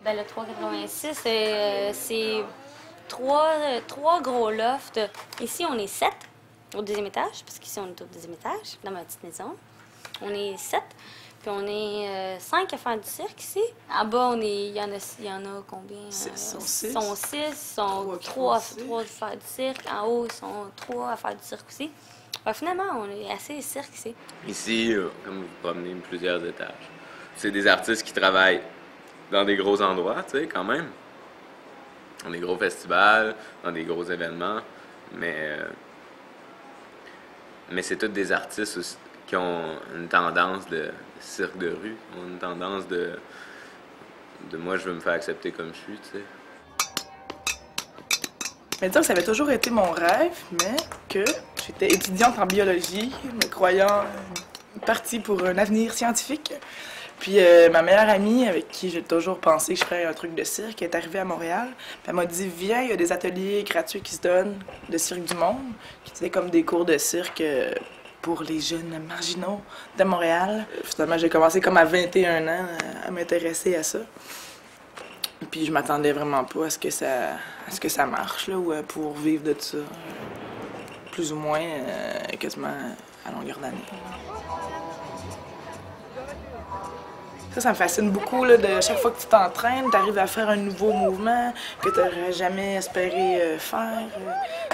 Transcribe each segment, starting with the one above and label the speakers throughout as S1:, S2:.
S1: Ben, le 386, c'est trois gros lofts. Ici, on est 7 au deuxième étage, parce qu'ici, on est au deuxième étage, dans ma petite maison. On est 7, puis on est 5 à faire du cirque ici. En bas, il y en a combien? Ils sont 6. Ils sont 6, ils sont 3 à faire du cirque. En haut, ils sont 3 à faire du cirque aussi. Finalement, on est assez cirque ici.
S2: Ici, comme vous promenez plusieurs étages, c'est des artistes qui travaillent dans des gros endroits, tu sais, quand même. Dans des gros festivals, dans des gros événements. Mais c'est tous des artistes aussi qui ont une tendance de cirque de rue, ont une tendance de moi, je veux me faire accepter comme je suis, tu sais.
S3: Mais dire que ça avait toujours été mon rêve, mais que j'étais étudiante en biologie, me croyant partie pour un avenir scientifique. Puis ma meilleure amie, avec qui j'ai toujours pensé que je ferais un truc de cirque, est arrivée à Montréal. Puis elle m'a dit, viens, il y a des ateliers gratuits qui se donnent de Cirque du Monde, qui étaient comme des cours de cirque pour les jeunes marginaux de Montréal. Finalement, j'ai commencé comme à 21 ans à m'intéresser à ça. Puis je m'attendais vraiment pas à ce que ça marche, là, ou pour vivre de ça, plus ou moins, quasiment à longueur d'année. Ça me fascine beaucoup, là, de chaque fois que tu t'entraînes, tu arrives à faire un nouveau mouvement que tu n'aurais jamais espéré faire.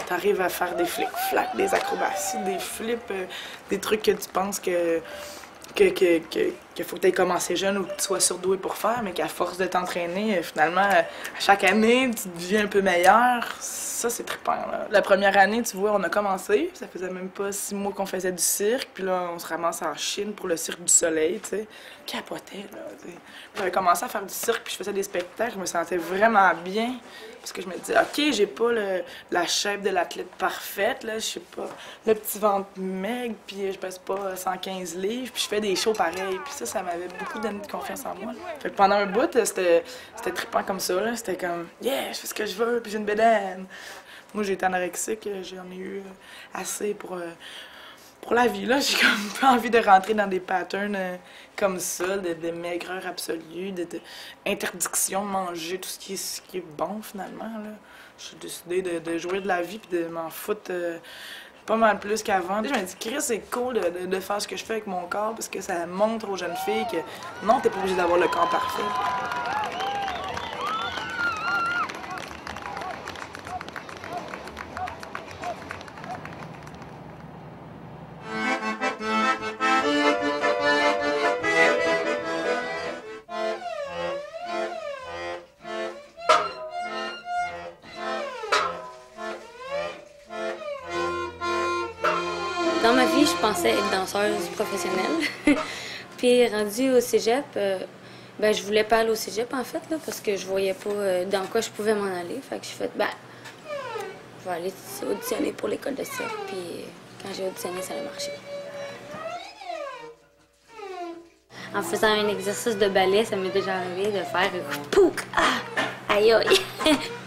S3: Tu arrives à faire des flics-flacs, des acrobaties, des flips, des trucs que tu penses qu'il faut que tu aies commencé jeune ou que tu sois surdoué pour faire, mais qu'à force de t'entraîner, finalement, à chaque année, tu deviens un peu meilleur. Ça, c'est trippant, là. La première année, tu vois, on a commencé, ça faisait même pas 6 mois qu'on faisait du cirque, puis là, on se ramasse en Chine pour le Cirque du Soleil, tu sais. Capotais, là, tu sais. J'avais commencé à faire du cirque, puis je faisais des spectacles, je me sentais vraiment bien, parce que je me disais, OK, j'ai pas la shape de l'athlète parfaite, là, je sais pas, le petit ventre maigre, puis je pèse pas 115 livres, puis je fais des shows pareils, puis ça m'avait beaucoup donné de confiance en moi. Fait que pendant un bout, c'était trippant comme ça, là, c'était comme, yeah, je fais ce que je veux, puis j'ai une bédaine. Moi, j'ai été anorexique, j'en ai eu assez pour la vie, là. J'ai comme pas envie de rentrer dans des patterns comme ça, de maigreur absolue, d'interdiction de manger tout ce qui est bon, finalement, là. J'ai décidé de jouir de la vie puis de m'en foutre pas mal plus qu'avant. Je me dis, Chris, c'est cool de faire ce que je fais avec mon corps parce que ça montre aux jeunes filles que non, t'es pas obligé d'avoir le corps parfait.
S1: Dans ma vie, je pensais être danseuse professionnelle. Puis rendue au cégep, ben je voulais pas aller au cégep en fait, là, parce que je voyais pas dans quoi je pouvais m'en aller. Fait que j'ai fait, ben, je vais aller auditionner pour l'école de cirque. Puis quand j'ai auditionné, ça a marché. En faisant un exercice de ballet, ça m'est déjà arrivé de faire pouk! Ah! Aïe aïe!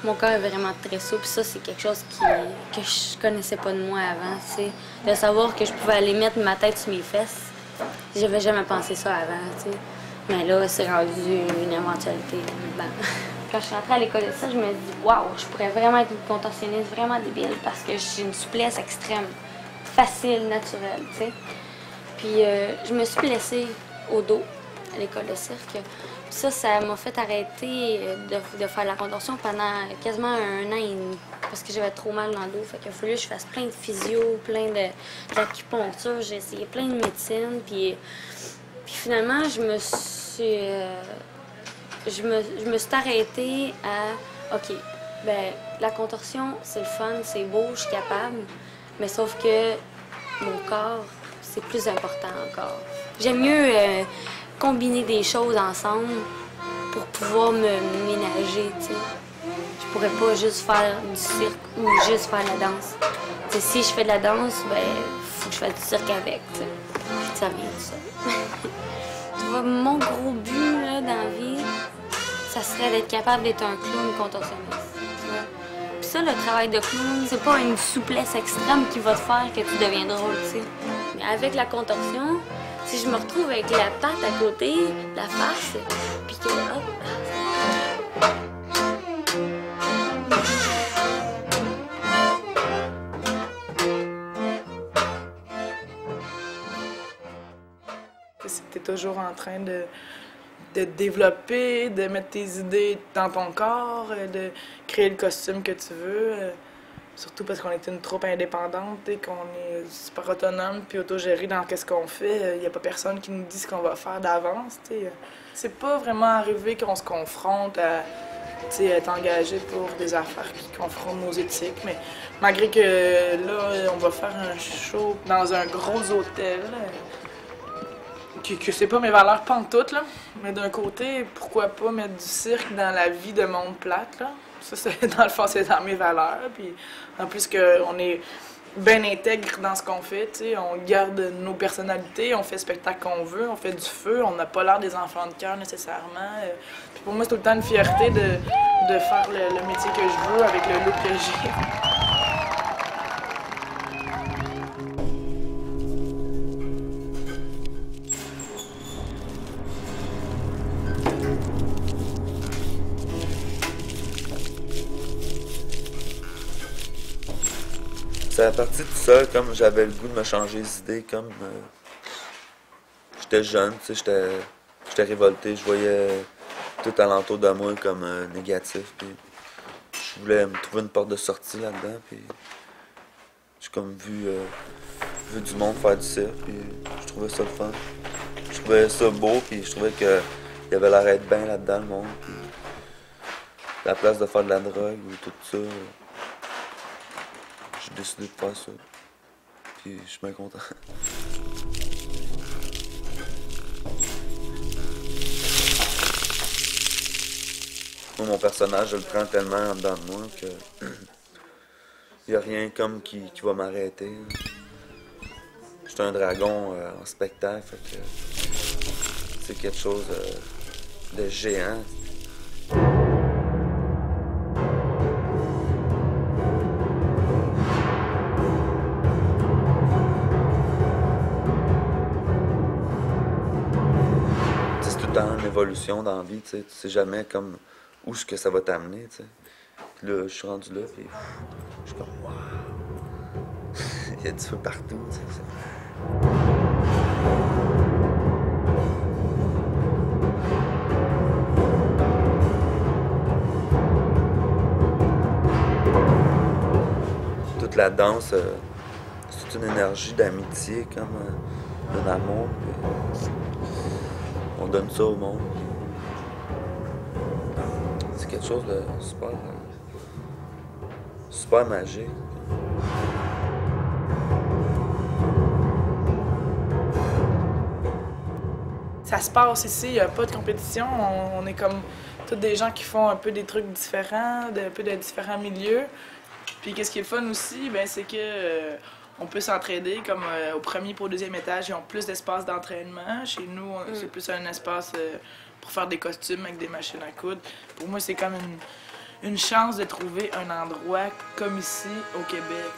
S1: Mon corps est vraiment très souple. Ça, c'est quelque chose que je connaissais pas de moi avant. T'sais. De savoir que je pouvais aller mettre ma tête sur mes fesses. J'avais jamais pensé ça avant. T'sais. Mais là, c'est rendu une éventualité. Ben. Quand je suis rentrée à l'école de cirque, je me dis waouh, je pourrais vraiment être une contorsionniste vraiment débile parce que j'ai une souplesse extrême, facile, naturelle. T'sais. Puis je me suis blessée au dos à l'école de cirque. Ça m'a fait arrêter de faire la contorsion pendant quasiment 1 an et demi. Parce que j'avais trop mal dans le dos. Fait qu'il a fallu que je fasse plein de physio, plein d'acupuncture. J'ai essayé plein de médecine. Puis finalement, je me suis arrêtée à OK, ben la contorsion, c'est le fun, c'est beau, je suis capable. Mais sauf que mon corps, c'est plus important encore. J'aime mieux combiner des choses ensemble pour pouvoir me ménager, tu sais. Je pourrais pas juste faire du cirque ou juste faire de la danse. T'sais, si je fais de la danse, ben faut que je fasse du cirque avec, tu sais. Ça vient de ça. Tu vois, mon gros but là, dans la vie, ça serait d'être capable d'être un clown contorsionniste, tu vois. Puis ça, le travail de clown, c'est pas une souplesse extrême qui va te faire que tu deviens drôle, tu sais. Mais avec la contorsion, si je me retrouve avec la patte à côté, la face, puis que hop,
S3: toujours en train de développer, de mettre tes idées dans ton corps, de créer le costume que tu veux. Surtout parce qu'on est une troupe indépendante et qu'on est super autonome puis autogéré dans ce qu'on fait. Il n'y a pas personne qui nous dit ce qu'on va faire d'avance. C'est pas vraiment arrivé qu'on se confronte à être engagé pour des affaires qui confrontent nos éthiques. Mais malgré que là, on va faire un show dans un gros hôtel, que c'est pas mes valeurs pantoute, là. Mais d'un côté, pourquoi pas mettre du cirque dans la vie de monde plate, là? Ça, c'est, dans le fond, c'est dans mes valeurs. Puis en plus qu'on est bien intègre dans ce qu'on fait, t'sais, on garde nos personnalités, on fait le spectacle qu'on veut, on fait du feu, on n'a pas l'air des enfants de cœur nécessairement. Puis pour moi, c'est tout le temps une fierté de faire le métier que je veux avec le look que j'ai.
S4: C'est à partir de ça, comme j'avais le goût de me changer les idées, comme j'étais jeune, tu sais, j'étais révolté, je voyais tout alentour de moi comme négatif, puis je voulais me trouver une porte de sortie là-dedans, puis j'ai comme vu du monde faire du cirque, puis je trouvais ça le fun. Je trouvais ça beau, puis je trouvais qu'il y avait l'air d'être bien là-dedans, le monde, puis à la place de faire de la drogue ou tout ça, j'ai décidé de faire ça. Puis je suis bien content. Moi, mon personnage, je le prends tellement en dedans de moi que il n'y a rien comme qui va m'arrêter. Je suis un dragon en spectacle, fait que c'est quelque chose de géant. Dans l'évolution dans la vie, tu sais jamais comme où est-ce que ça va t'amener, tu sais. Puis là, je suis rendu là, puis je suis comme waouh! Il y a du feu partout, tu sais. Toute la danse, c'est toute une énergie d'amitié, comme un amour. Puis on donne ça au monde. C'est quelque chose de super magique.
S3: Ça se passe ici, il n'y a pas de compétition. On est comme tous des gens qui font un peu des trucs différents, un peu de différents milieux. Puis qu'est-ce qui est le fun aussi, ben c'est que on peut s'entraider, comme au premier et au deuxième étage, ils ont plus d'espace d'entraînement. Chez nous, c'est plus un espace pour faire des costumes avec des machines à coudre. Pour moi, c'est comme une chance de trouver un endroit comme ici, au Québec.